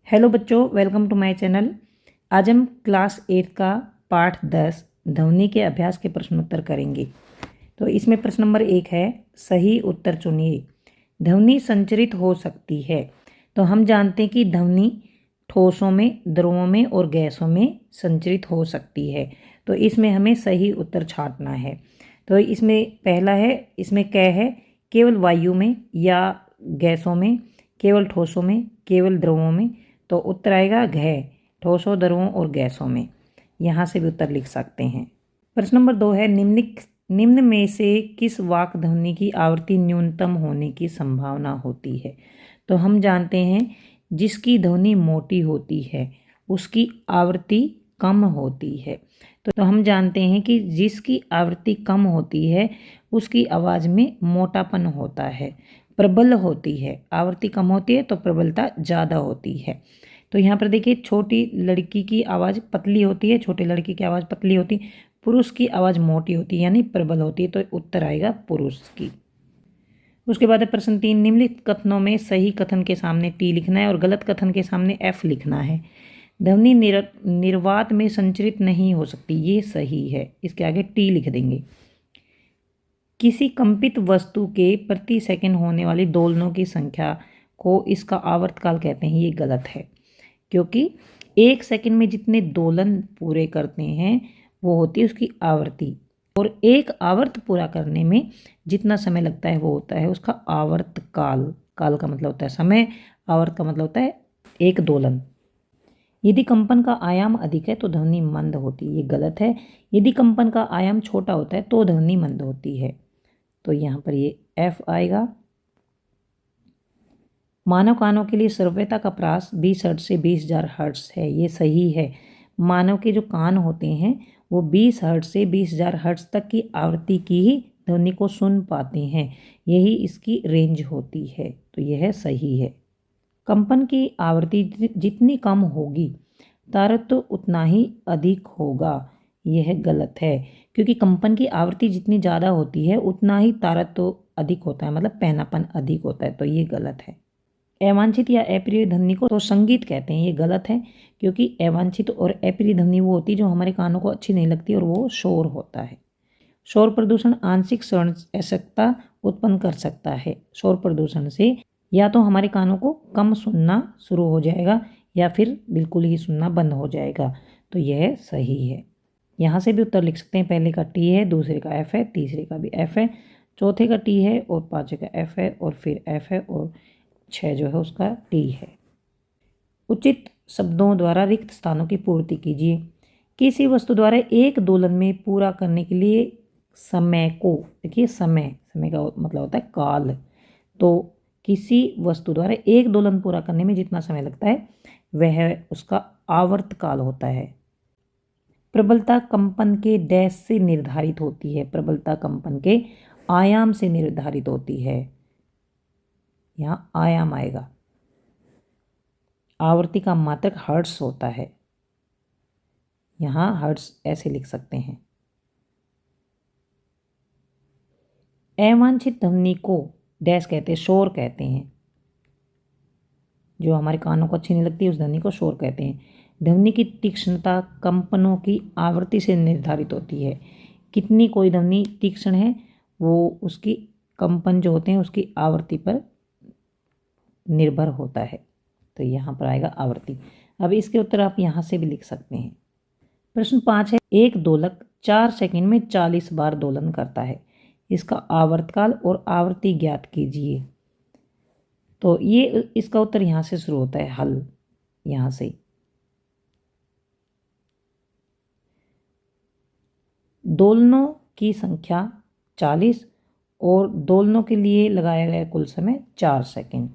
Hello बच्चों, welcome to my channel. आज हम क्लास 8 का पाठ 10 ध्वनि के अभ्यास के प्रश्नोत्तर करेंगे। तो इसमें प्रश्न नंबर 1 है, सही उत्तर चुनिए। ध्वनि संचरित हो सकती है। तो हम जानते हैं कि ध्वनि ठोसों में, द्रवों में और गैसों में संचरित हो सकती है। तो इसमें हमें सही उत्तर छांटना है। तो इसमें पहला है, इसमें क्या है, केवल वायु में या गैसों में, केवल ठोसों में, केवल द्रवों में। तो उत्तर आएगा घ, ठोसों, द्रवों और गैसों में। यहाँ से भी उत्तर लिख सकते हैं। प्रश्न नंबर 2 है, निम्न में से किस वाक् ध्वनि की आवृत्ति न्यूनतम होने की संभावना होती है। तो हम जानते हैं जिसकी ध्वनि मोटी होती है उसकी आवृत्ति कम होती है। तो हम जानते हैं कि जिसकी आवृत्ति कम होती है उसकी आवाज़ में मोटापन होता है, प्रबल होती है। आवृत्ति कम होती है तो प्रबलता ज़्यादा होती है। तो यहाँ पर देखिए, छोटी लड़की की आवाज़ पतली होती है, छोटे लड़की की आवाज़ पतली होती है। पुरुष की आवाज़ मोटी होती है यानी प्रबल होती है। तो उत्तर आएगा पुरुष की। उसके बाद है प्रश्न 3, निम्नलिखित कथनों में सही कथन के सामने टी लिखना है और गलत कथन के सामने एफ लिखना है। ध्वनि निर्वात में संचरित नहीं हो सकती, ये सही है। इसके आगे टी लिख देंगे। किसी कंपित वस्तु के प्रति सेकंड होने वाली दोलनों की संख्या को इसका आवर्तकाल कहते हैं, ये गलत है। क्योंकि 1 सेकंड में जितने दोलन पूरे करते हैं वो होती है उसकी आवृत्ति, और एक आवर्त पूरा करने में जितना समय लगता है वो होता है उसका आवर्तकाल। काल का मतलब होता है समय, आवर्त का मतलब होता है एक दोलन। यदि कंपन का आयाम अधिक है तो ध्वनि मंद होती है, ये गलत है। यदि कंपन का आयाम छोटा होता है तो ध्वनि मंद होती है। तो यहाँ पर ये एफ आएगा। मानव कानों के लिए श्रव्यता का प्रास 20 हर्ट्ज से 20,000 हर्ट्ज है, ये सही है। मानव के जो कान होते हैं वो 20 हर्ट्ज से 20,000 हर्ट्ज तक की आवृत्ति की ही ध्वनि को सुन पाते हैं, यही इसकी रेंज होती है। तो यह सही है। कंपन की आवृत्ति जितनी कम होगी तारतम्य उतना ही अधिक होगा, यह गलत है। क्योंकि कंपन की आवृत्ति जितनी ज़्यादा होती है उतना ही तारतम्य अधिक होता है, मतलब पहनापन अधिक होता है। तो ये गलत है। अवांछित या अप्रिय ध्वनि को तो संगीत कहते हैं, ये गलत है। क्योंकि अवांछित और अप्रिय ध्वनि वो होती है जो हमारे कानों को अच्छी नहीं लगती और वो शोर होता है। शोर प्रदूषण आंशिक श्रवण अशक्तता उत्पन्न कर सकता है। शोर प्रदूषण से या तो हमारे कानों को कम सुनना शुरू हो जाएगा या फिर बिल्कुल ही सुनना बंद हो जाएगा। तो यह सही है। यहाँ से भी उत्तर लिख सकते हैं। पहले का टी है, दूसरे का एफ है, तीसरे का भी एफ है, चौथे का टी है और पाँचवें का एफ है और फिर एफ है और 6 जो है उसका टी है। उचित शब्दों द्वारा रिक्त स्थानों की पूर्ति कीजिए। किसी वस्तु द्वारा एक दोलन में पूरा करने के लिए समय को, देखिए समय का मतलब होता है काल। तो किसी वस्तु द्वारा एक दोलन पूरा करने में जितना समय लगता है वह उसका आवर्तकाल होता है। प्रबलता कंपन के डैश से निर्धारित होती है। प्रबलता कंपन के आयाम से निर्धारित होती है। यहाँ आयाम आएगा। आवृत्ति का मात्रक हर्ट्ज होता है, यहाँ हर्ट्ज ऐसे लिख सकते हैं। अवांछित ध्वनि को डैश कहते हैं, शोर कहते हैं। जो हमारे कानों को अच्छी नहीं लगती उस ध्वनि को शोर कहते हैं। ध्वनि की तीक्ष्णता कंपनों की आवृत्ति से निर्धारित होती है। कितनी कोई ध्वनि तीक्ष्ण है वो उसकी कंपन जो होते हैं उसकी आवृत्ति पर निर्भर होता है। तो यहाँ पर आएगा आवृत्ति। अब इसके उत्तर आप यहाँ से भी लिख सकते हैं। प्रश्न 5 है, एक दोलक 4 सेकंड में 40 बार दोलन करता है, इसका आवर्तकाल और आवृत्ति ज्ञात कीजिए। तो ये इसका उत्तर यहाँ से शुरू होता है, हल यहाँ से। दोलनों की संख्या 40 और दोलनों के लिए लगाया गया कुल समय 4 सेकंड।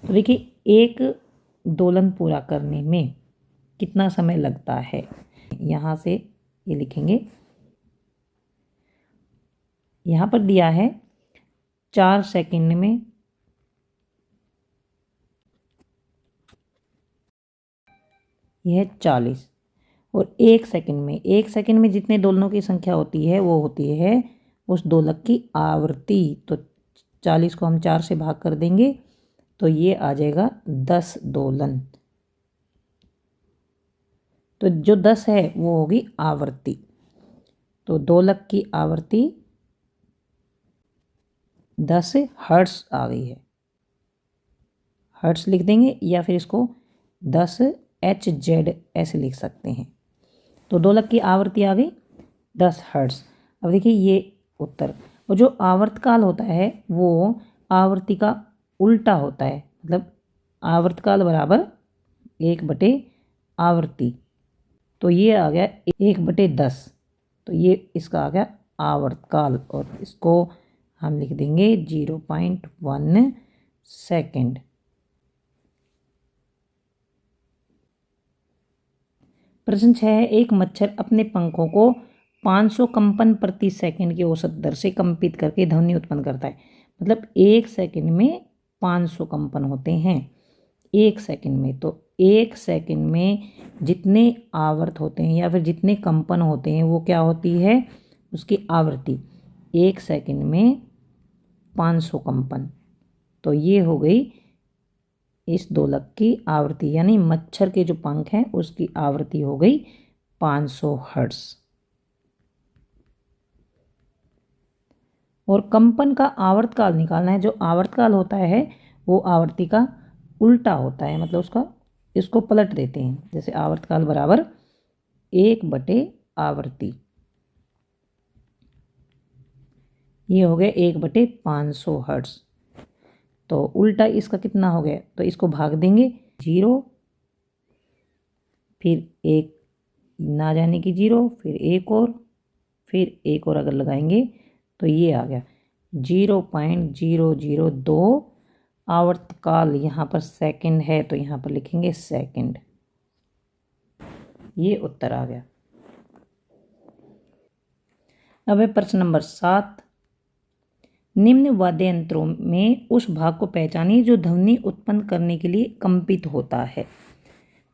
तो देखिए, एक दोलन पूरा करने में कितना समय लगता है, यहाँ से ये लिखेंगे। यहाँ पर दिया है 4 सेकंड में यह 40 और 1 सेकंड में जितने दोलनों की संख्या होती है वो होती है उस दोलक की आवृत्ति। तो 40 को हम 4 से भाग कर देंगे तो ये आ जाएगा 10 दोलन। तो जो 10 है वो होगी आवृत्ति। तो ढोलक की आवृत्ति 10 हर्ट्ज आ गई है, हर्ट्ज लिख देंगे या फिर इसको 10 HZ ऐसे लिख सकते हैं। तो ढोलक की आवृत्ति आ गई 10 हर्ट्ज। अब देखिए ये उत्तर। और जो आवर्तकाल होता है वो आवृत्ति का उल्टा होता है, मतलब आवर्तकाल बराबर 1/आवृत्ति। तो ये आ गया 1/10। तो ये इसका आ गया आवर्तकाल और इसको हम लिख देंगे 0.1 सेकेंड। प्रश्न 6 है, एक मच्छर अपने पंखों को 500 कंपन प्रति सेकंड की औसत दर से कंपित करके ध्वनि उत्पन्न करता है। मतलब 1 सेकंड में 500 कंपन होते हैं 1 सेकंड में। तो 1 सेकंड में जितने आवर्त होते हैं या फिर जितने कंपन होते हैं वो क्या होती है, उसकी आवृत्ति। 1 सेकंड में 500 कंपन। तो ये हो गई इस ढोलक की आवृत्ति, यानी मच्छर के जो पंख हैं उसकी आवृत्ति हो गई 500 हर्ट्ज। और कंपन का आवर्तकाल निकालना है। जो आवर्तकाल होता है वो आवृत्ति का उल्टा होता है, मतलब उसका इसको पलट देते हैं। जैसे आवर्तकाल बराबर 1/आवृत्ति, ये हो गया 1/500 हर्ट्ज। तो उल्टा इसका कितना हो गया, तो इसको भाग देंगे 0, फिर 1 ना जाने की 0, फिर फिर एक और अगर लगाएंगे तो ये आ गया 0.002 आवर्तकाल। यहाँ पर सेकंड है तो यहाँ पर लिखेंगे सेकंड। ये उत्तर आ गया। अब है प्रश्न नंबर 7। निम्न वाद्य यंत्रों में उस भाग को पहचानिए जो ध्वनि उत्पन्न करने के लिए कंपित होता है।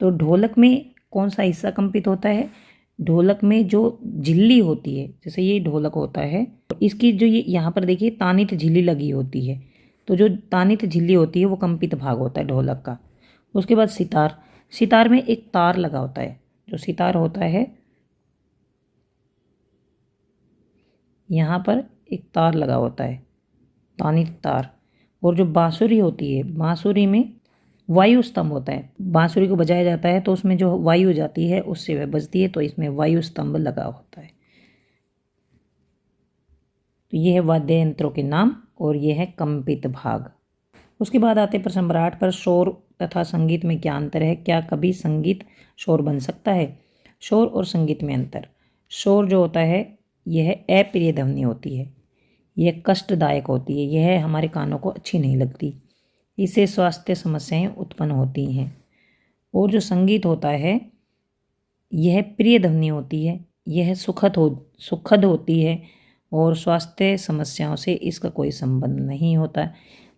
तो ढोलक में कौन सा हिस्सा कंपित होता है, ढोलक में जो झिल्ली होती है, जैसे ये ढोलक होता है तो इसकी जो ये यहाँ पर देखिए तानित झिल्ली लगी होती है, तो जो तानित झिल्ली होती है वो कंपित भाग होता है ढोलक का। उसके बाद सितार, सितार में एक तार लगा होता है, जो सितार होता है यहाँ पर एक तार लगा होता है, तानित तार। और जो बांसुरी होती है, बांसुरी में वायु स्तंभ होता है, बांसुरी को बजाया जाता है तो उसमें जो वायु जाती है उससे वह बजती है, तो इसमें वायु स्तंभ लगा होता है। तो ये है वाद्य यंत्रों के नाम और ये है कंपित भाग। उसके बाद आते प्रश्न नंबर 8 पर, शोर तथा संगीत में क्या अंतर है, क्या कभी संगीत शोर बन सकता है। शोर और संगीत में अंतर। शोर जो होता है यह अप्रिय ध्वनि होती है, यह कष्टदायक होती है, यह हमारे कानों को अच्छी नहीं लगती, इससे स्वास्थ्य समस्याएं उत्पन्न होती हैं। और जो संगीत होता है यह प्रिय ध्वनि होती है, यह सुखद होती है और स्वास्थ्य समस्याओं से इसका कोई संबंध नहीं होता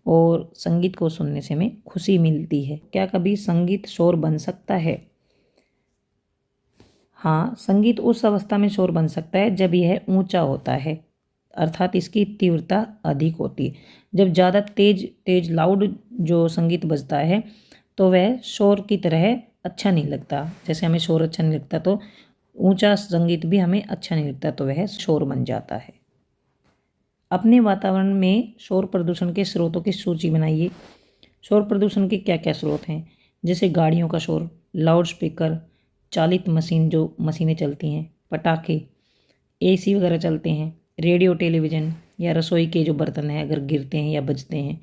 और संगीत को सुनने से हमें खुशी मिलती है। क्या कभी संगीत शोर बन सकता है। हाँ, संगीत उस अवस्था में शोर बन सकता है जब यह ऊंचा होता है, अर्थात इसकी तीव्रता अधिक होती है। जब ज़्यादा तेज लाउड जो संगीत बजता है तो वह शोर की तरह अच्छा नहीं लगता। जैसे हमें शोर अच्छा नहीं लगता तो ऊंचा संगीत भी हमें अच्छा नहीं लगता, तो वह शोर बन जाता है। अपने वातावरण में शोर प्रदूषण के स्रोतों की सूची बनाइए। शोर प्रदूषण के क्या क्या स्रोत हैं, जैसे गाड़ियों का शोर, लाउड स्पीकर, चालित मशीन जो मशीनें चलती हैं, पटाखे, AC वगैरह चलते हैं, रेडियो, टेलीविज़न या रसोई के जो बर्तन हैं अगर गिरते हैं या बजते हैं,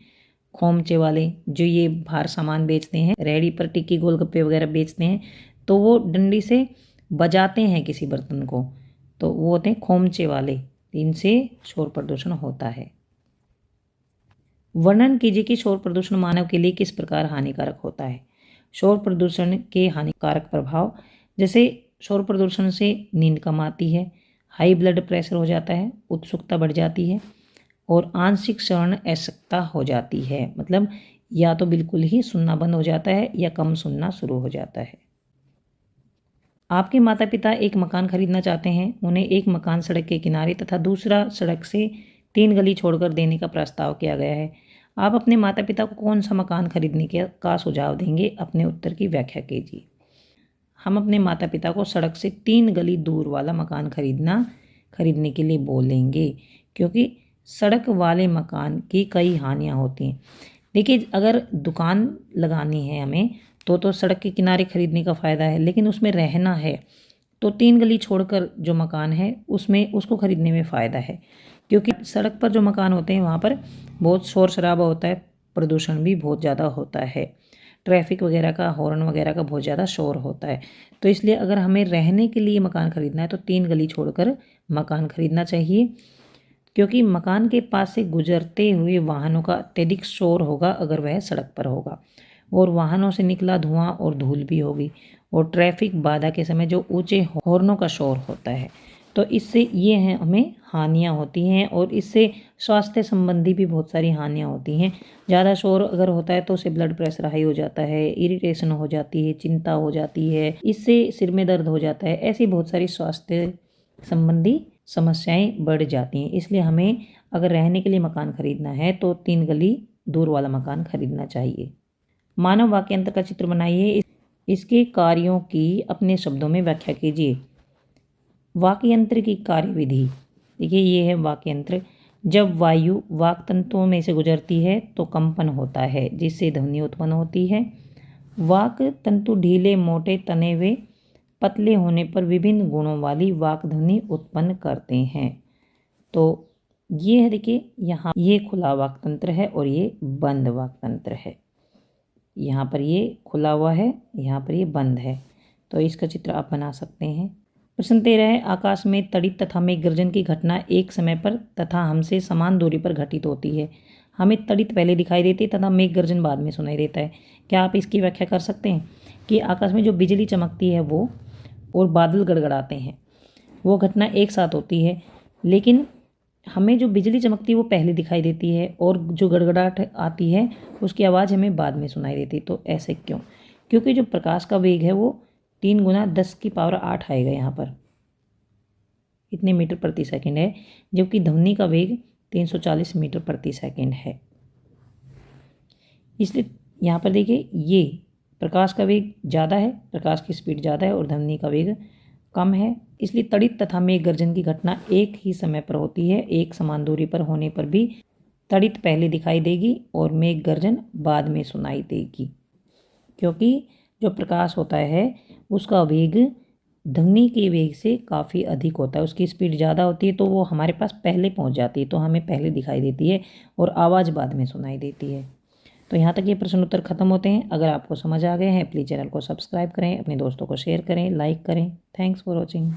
खोमचे वाले जो ये बाहर सामान बेचते हैं, रेहड़ी पर टिक्की गोलगप्पे वगैरह बेचते हैं तो वो डंडी से बजाते हैं किसी बर्तन को, तो वो होते हैं खोमचे वाले, इनसे शोर प्रदूषण होता है। वर्णन कीजिए कि शोर प्रदूषण मानव के लिए किस प्रकार हानिकारक होता है। शोर प्रदूषण के हानिकारक प्रभाव, जैसे शोर प्रदूषण से नींद कम आती है, हाई ब्लड प्रेशर हो जाता है, उत्सुकता बढ़ जाती है और आंशिक श्रवण अशक्तता हो जाती है। मतलब या तो बिल्कुल ही सुनना बंद हो जाता है या कम सुनना शुरू हो जाता है। आपके माता पिता एक मकान खरीदना चाहते हैं, उन्हें एक मकान सड़क के किनारे तथा दूसरा सड़क से 3 गली छोड़कर देने का प्रस्ताव किया गया है। आप अपने माता पिता को कौन सा मकान खरीदने का सुझाव देंगे, अपने उत्तर की व्याख्या कीजिए। हम अपने माता पिता को सड़क से 3 गली दूर वाला मकान खरीदने के लिए बोलेंगे, क्योंकि सड़क वाले मकान की कई हानियाँ होती हैं। देखिए, अगर दुकान लगानी है हमें तो सड़क के किनारे खरीदने का फ़ायदा है, लेकिन उसमें रहना है तो 3 गली छोड़कर जो मकान है उसको खरीदने में फ़ायदा है, क्योंकि सड़क पर जो मकान होते हैं वहाँ पर बहुत शोर शराबा होता है, प्रदूषण भी बहुत ज़्यादा होता है, ट्रैफिक वगैरह का, हॉर्न वगैरह का बहुत ज़्यादा शोर होता है। तो इसलिए अगर हमें रहने के लिए मकान खरीदना है तो 3 गली छोड़कर मकान खरीदना चाहिए, क्योंकि मकान के पास से गुजरते हुए वाहनों का अत्यधिक शोर होगा अगर वह सड़क पर होगा, और वाहनों से निकला धुआं और धूल भी होगी, और ट्रैफिक बाधा के समय जो ऊंचे हॉर्नों का शोर होता है, तो इससे ये हैं हमें हानियाँ होती हैं, और इससे स्वास्थ्य संबंधी भी बहुत सारी हानियाँ होती हैं। ज़्यादा शोर अगर होता है तो उससे ब्लड प्रेशर हाई हो जाता है, इरिटेशन हो जाती है, चिंता हो जाती है, इससे सिर में दर्द हो जाता है, ऐसी बहुत सारी स्वास्थ्य संबंधी समस्याएं बढ़ जाती हैं। इसलिए हमें अगर रहने के लिए मकान खरीदना है तो 3 गली दूर वाला मकान खरीदना चाहिए। मानव वाक्यांतर का चित्र बनाइए, इसके कार्यों की अपने शब्दों में व्याख्या कीजिए। वाक्यंत्र की कार्यविधि, देखिए ये है वाक्यंत्र। जब वायु वाक् तंतुओं में से गुजरती है तो कंपन होता है, जिससे ध्वनि उत्पन्न होती है। वाक् तंतु ढीले, मोटे, तने हुए, पतले होने पर विभिन्न गुणों वाली वाक् ध्वनि उत्पन्न करते हैं। तो ये है, देखिए यहाँ ये खुला वाक् तंत्र है और ये बंद वाक् तंत्र है। यहाँ पर ये खुला हुआ है, यहाँ पर ये बंद है। तो इसका चित्र आप बना सकते हैं। प्रश्न 13 है, आकाश में तड़ित तथा मेघ गर्जन की घटना एक समय पर तथा हमसे समान दूरी पर घटित होती है। हमें तड़ित पहले दिखाई देती है तथा मेघ गर्जन बाद में सुनाई देता है। क्या आप इसकी व्याख्या कर सकते हैं कि आकाश में जो बिजली चमकती है वो और बादल गड़गड़ाते हैं, वो घटना एक साथ होती है, लेकिन हमें जो बिजली चमकती है वो पहले दिखाई देती है और जो गड़गड़ाहट आती है उसकी आवाज़ हमें बाद में सुनाई देती है। तो ऐसे क्यों? क्योंकि जो प्रकाश का वेग है वो 3 गुना 10 की पावर 8 आएगा, यहाँ पर इतने मीटर प्रति सेकंड है, जबकि ध्वनि का वेग 340 मीटर प्रति सेकंड है। इसलिए यहाँ पर देखिए, ये प्रकाश का वेग ज़्यादा है, प्रकाश की स्पीड ज़्यादा है और ध्वनि का वेग कम है। इसलिए तड़ित तथा मेघ गर्जन की घटना एक ही समय पर होती है। एक समान दूरी पर होने पर भी तड़ित पहले दिखाई देगी और मेघ गर्जन बाद में सुनाई देगी, क्योंकि जो प्रकाश होता है उसका वेग ध्वनि के वेग से काफ़ी अधिक होता है, उसकी स्पीड ज़्यादा होती है, तो वो हमारे पास पहले पहुंच जाती है, तो हमें पहले दिखाई देती है और आवाज़ बाद में सुनाई देती है। तो यहाँ तक ये प्रश्न उत्तर खत्म होते हैं। अगर आपको समझ आ गए हैं प्लीज़ चैनल को सब्सक्राइब करें, अपने दोस्तों को शेयर करें, लाइक करें। Thanks for watching.